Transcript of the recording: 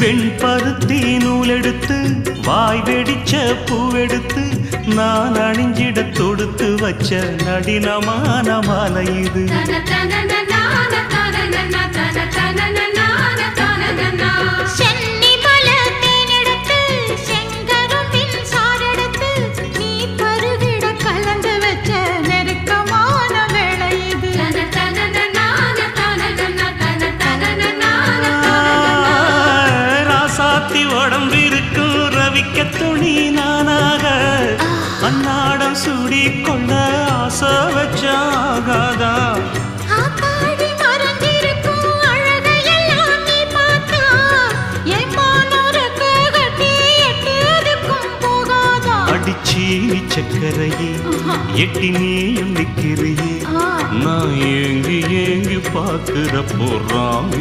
வெண்பருத்தி நூலெடுத்து வாய் வெடிச்ச பூவெடுத்து நான் அணிஞ்சிட தொடுத்து வச்ச நடினமான மாலை இது. உடம்பிருக்கும் ரவிக்க துணி நானாக அன்னாடம் சூடி கொள்ள ஆசை வச்சாகாதா. அடிச்சி சக்கரையே எட்டி நீயும் நிக்கிறியே நான் ஏங்கி ஏங்கி பார்க்கிற போறாங்க.